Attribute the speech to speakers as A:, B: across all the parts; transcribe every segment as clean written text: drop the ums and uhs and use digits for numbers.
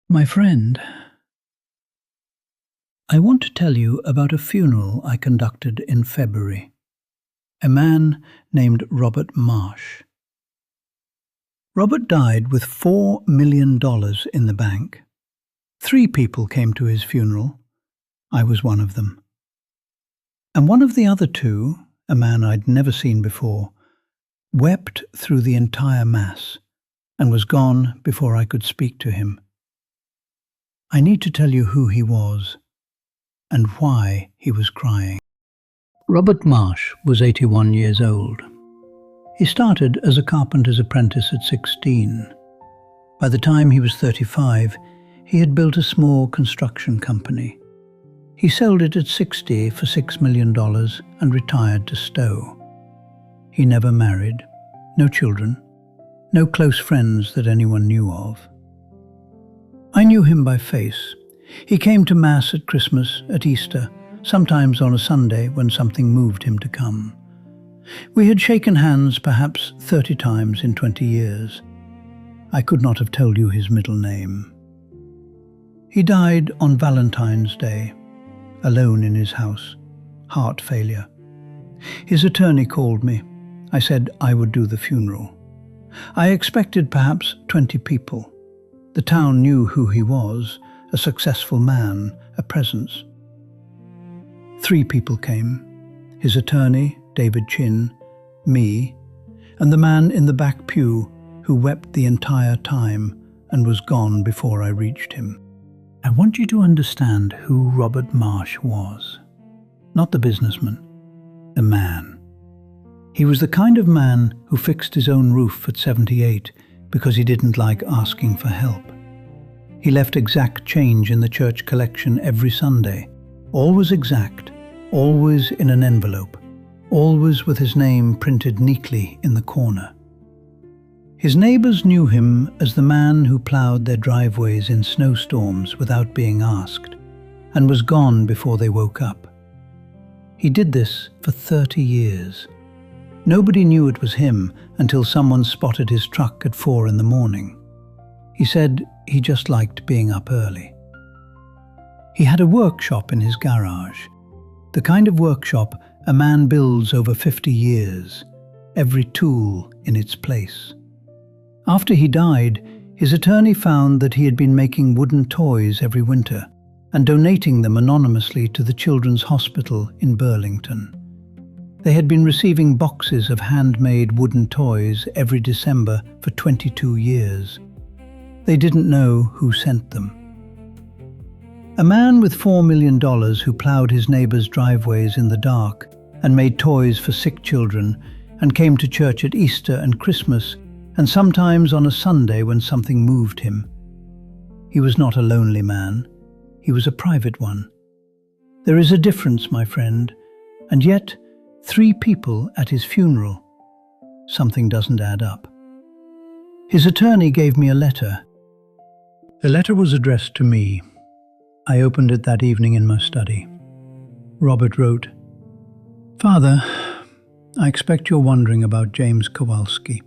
A: My friend, I want to tell you about a funeral I conducted in February. A man named Robert Marsh. Robert died with $4 million in the bank. 3 people came to his funeral. I was one of them. And one of the other 2, a man I'd never seen before, wept through the entire Mass and was gone before I could speak to him. I need to tell you who he was and why he was crying. Robert Marsh was 81 years old. He started as a carpenter's apprentice at 16. By the time he was 35, he had built a small construction company. He sold it at 60 for $6 million and retired to Stowe. He never married, no children, no close friends that anyone knew of. I knew him by face. He came to Mass at Christmas, at Easter, sometimes on a Sunday when something moved him to come. We had shaken hands perhaps 30 times in 20 years. I could not have told you his middle name. He died on Valentine's Day, alone in his house, heart failure. His attorney called me. I said I would do the funeral. I expected perhaps 20 people. The town knew who he was, a successful man, a presence. 3 people came, his attorney, David Chin, me, and the man in the back pew who wept the entire time and was gone before I reached him. I want you to understand who Robert Marsh was. Not the businessman, the man. He was the kind of man who fixed his own roof at 78 because he didn't like asking for help. He left exact change in the church collection every Sunday, always exact, always in an envelope, always with his name printed neatly in the corner. His neighbors knew him as the man who plowed their driveways in snowstorms without being asked, and was gone before they woke up. He did this for 30 years. Nobody knew it was him until someone spotted his truck at 4 in the morning. He said he just liked being up early. He had a workshop in his garage, the kind of workshop a man builds over 50 years, every tool in its place. After he died, his attorney found that he had been making wooden toys every winter and donating them anonymously to the Children's Hospital in Burlington. They had been receiving boxes of handmade wooden toys every December for 22 years. They didn't know who sent them. A man with $4 million who plowed his neighbors' driveways in the dark and made toys for sick children and came to church at Easter and Christmas and sometimes on a Sunday when something moved him. He was not a lonely man. He was a private one. There is a difference, my friend, and yet 3 people at his funeral. Something doesn't add up. His attorney gave me a letter. The letter was addressed to me. I opened it that evening in my study. Robert wrote, "Father, I expect you're wondering about James Kowalski.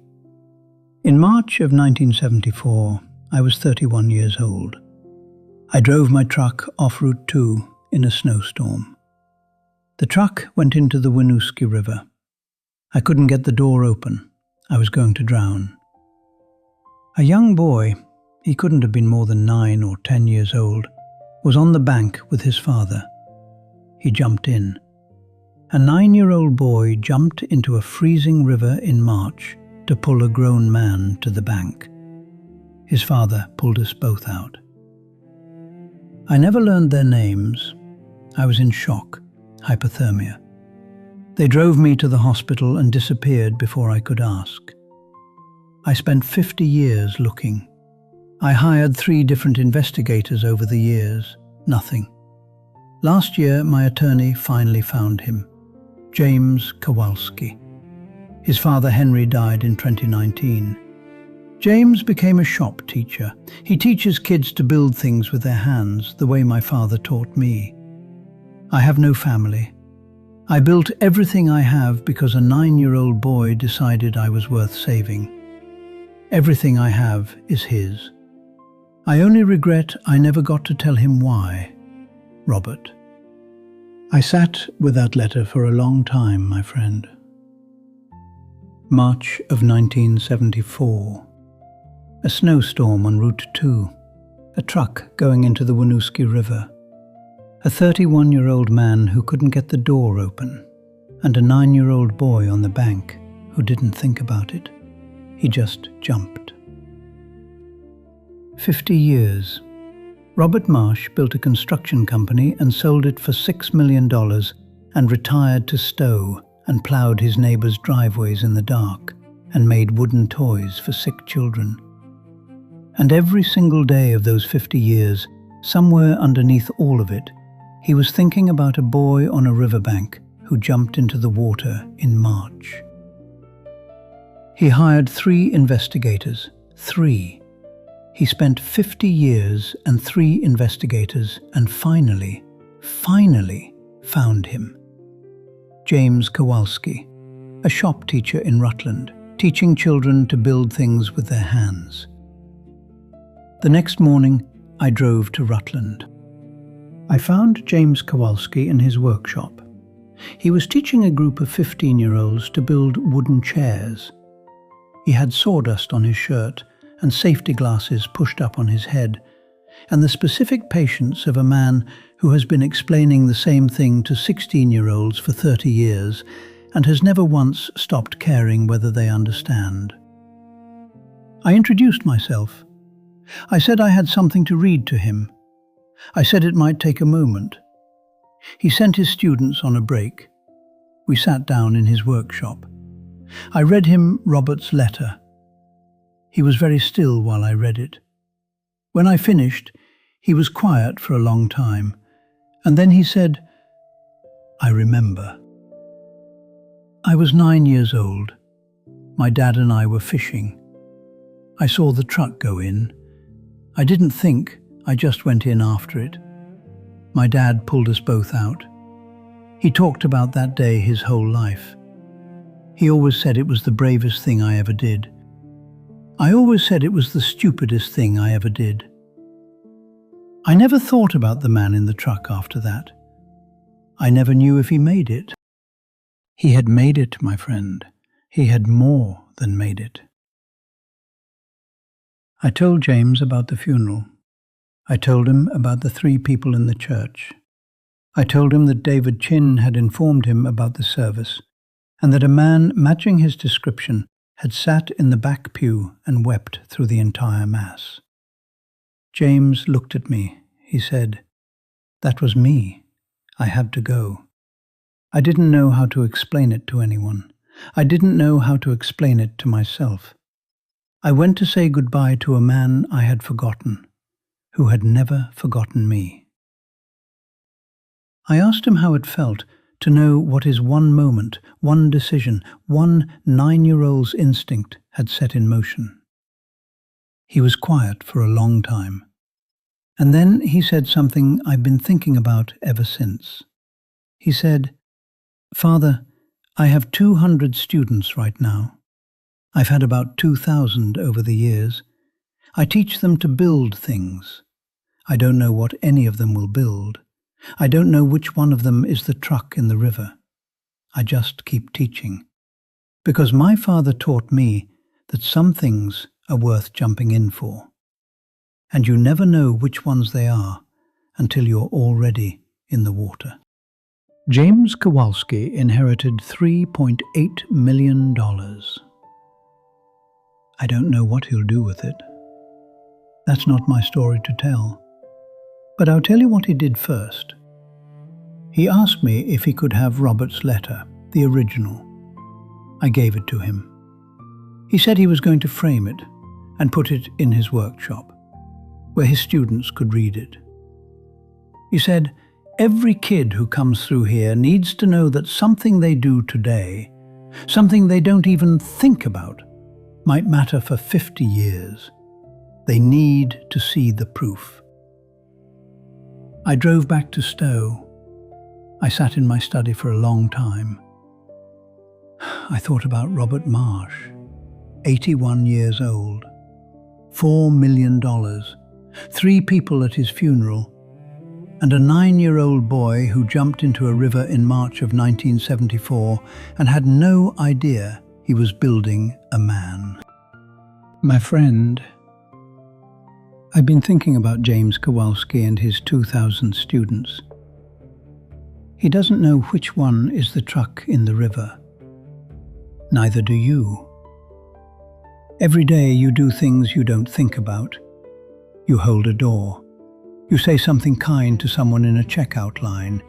A: In March of 1974, I was 31 years old. I drove my truck off Route 2 in a snowstorm. The truck went into the Winooski River. I couldn't get the door open. I was going to drown. A young boy, he couldn't have been more than 9 or 10 years old, was on the bank with his father. He jumped in. A 9-year-old boy jumped into a freezing river in March to pull a grown man to the bank. His father pulled us both out. I never learned their names. I was in shock, hypothermia. They drove me to the hospital and disappeared before I could ask. I spent 50 years looking. I hired 3 different investigators over the years. Nothing. Last year, my attorney finally found him. James Kowalski. His father Henry died in 2019. James became a shop teacher. He teaches kids to build things with their hands, the way my father taught me. I have no family. I built everything I have because a 9-year-old boy decided I was worth saving. Everything I have is his. I only regret I never got to tell him why, Robert. I sat with that letter for a long time, my friend. March of 1974. A snowstorm on Route 2. A truck going into the Winooski River. A 31-year-old man who couldn't get the door open. And a 9-year-old boy on the bank who didn't think about it. He just jumped. 50 years. Robert Marsh built a construction company and sold it for $6 million and retired to Stowe and ploughed his neighbours' driveways in the dark and made wooden toys for sick children. And every single day of those 50 years, somewhere underneath all of it, he was thinking about a boy on a riverbank who jumped into the water in March. He hired 3 investigators. 3. He spent 50 years and 3 investigators and finally found him. James Kowalski, a shop teacher in Rutland, teaching children to build things with their hands. The next morning, I drove to Rutland. I found James Kowalski in his workshop. He was teaching a group of 15-year-olds to build wooden chairs. He had sawdust on his shirt and safety glasses pushed up on his head, and the specific patience of a man who has been explaining the same thing to 16-year-olds for 30 years and has never once stopped caring whether they understand. I introduced myself. I said I had something to read to him. I said it might take a moment. He sent his students on a break. We sat down in his workshop. I read him Robert's letter. He was very still while I read it. When I finished, he was quiet for a long time, and then he said, "I remember. I was 9 years old. My dad and I were fishing. I saw the truck go in. I didn't think, I just went in after it. My dad pulled us both out. He talked about that day his whole life. He always said it was the bravest thing I ever did. I always said it was the stupidest thing I ever did. I never thought about the man in the truck after that. I never knew if he made it." He had made it, my friend. He had more than made it. I told James about the funeral. I told him about the 3 people in the church. I told him that David Chin had informed him about the service, and that a man matching his description had sat in the back pew and wept through the entire Mass. James looked at me. He said, "That was me. I had to go. I didn't know how to explain it to anyone. I didn't know how to explain it to myself. I went to say goodbye to a man I had forgotten, who had never forgotten me." I asked him how it felt to know what his one moment, one decision, one 9-year-old's instinct had set in motion. He was quiet for a long time. And then he said something I've been thinking about ever since. He said, "Father, I have 200 students right now. I've had about 2,000 over the years. I teach them to build things. I don't know what any of them will build. I don't know which one of them is the truck in the river. I just keep teaching. Because my father taught me that some things are worth jumping in for. And you never know which ones they are until you're already in the water." James Kowalski inherited $3.8 million. I don't know what he'll do with it. That's not my story to tell. But I'll tell you what he did first. He asked me if he could have Robert's letter, the original. I gave it to him. He said he was going to frame it and put it in his workshop, where his students could read it. He said, "Every kid who comes through here needs to know that something they do today, something they don't even think about, might matter for 50 years. They need to see the proof." I drove back to Stowe. I sat in my study for a long time. I thought about Robert Marsh, 81 years old, $4 million, 3 people at his funeral, and a 9-year-old boy who jumped into a river in March of 1974 and had no idea he was building a man. My friend, I've been thinking about James Kowalski and his 2,000 students. He doesn't know which one is the truck in the river. Neither do you. Every day you do things you don't think about. You hold a door. You say something kind to someone in a checkout line.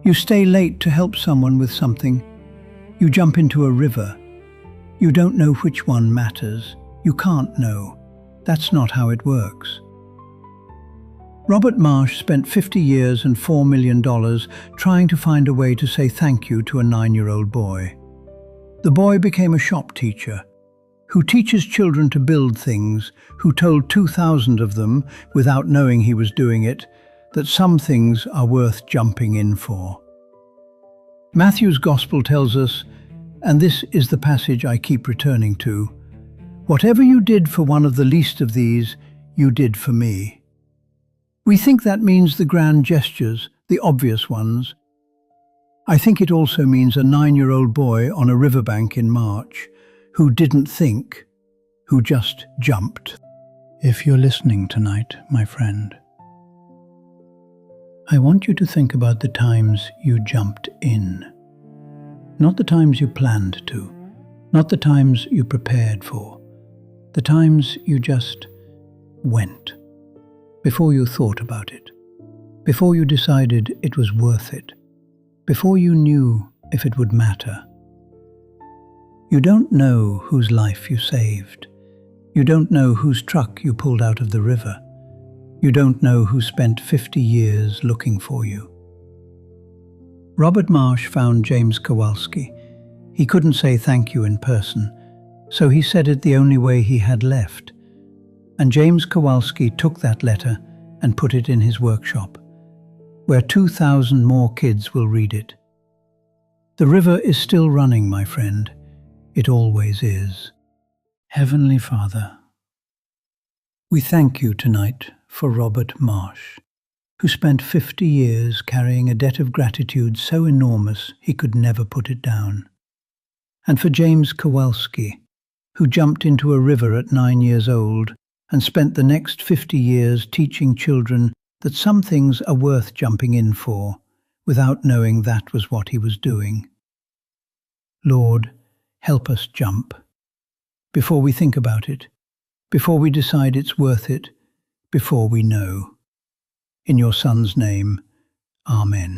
A: You stay late to help someone with something. You jump into a river. You don't know which one matters. You can't know. That's not how it works. Robert Marsh spent 50 years and $4 million trying to find a way to say thank you to a 9-year-old boy. The boy became a shop teacher, who teaches children to build things, who told 2,000 of them, without knowing he was doing it, that some things are worth jumping in for. Matthew's Gospel tells us, and this is the passage I keep returning to, "Whatever you did for one of the least of these, you did for me." We think that means the grand gestures, the obvious ones. I think it also means a 9-year-old boy on a riverbank in March, who didn't think, who just jumped. If you're listening tonight, my friend, I want you to think about the times you jumped in. Not the times you planned to, not the times you prepared for, the times you just went, before you thought about it, before you decided it was worth it, before you knew if it would matter. You don't know whose life you saved. You don't know whose truck you pulled out of the river. You don't know who spent 50 years looking for you. Robert Marsh found James Kowalski. He couldn't say thank you in person, so he said it the only way he had left. And James Kowalski took that letter and put it in his workshop, where 2,000 more kids will read it. The river is still running, my friend. It always is. Heavenly Father, we thank you tonight for Robert Marsh, who spent 50 years carrying a debt of gratitude so enormous he could never put it down. And for James Kowalski, who jumped into a river at 9 years old and spent the next 50 years teaching children that some things are worth jumping in for, without knowing that was what he was doing. Lord, help us jump, before we think about it, before we decide it's worth it, before we know. In your Son's name, Amen.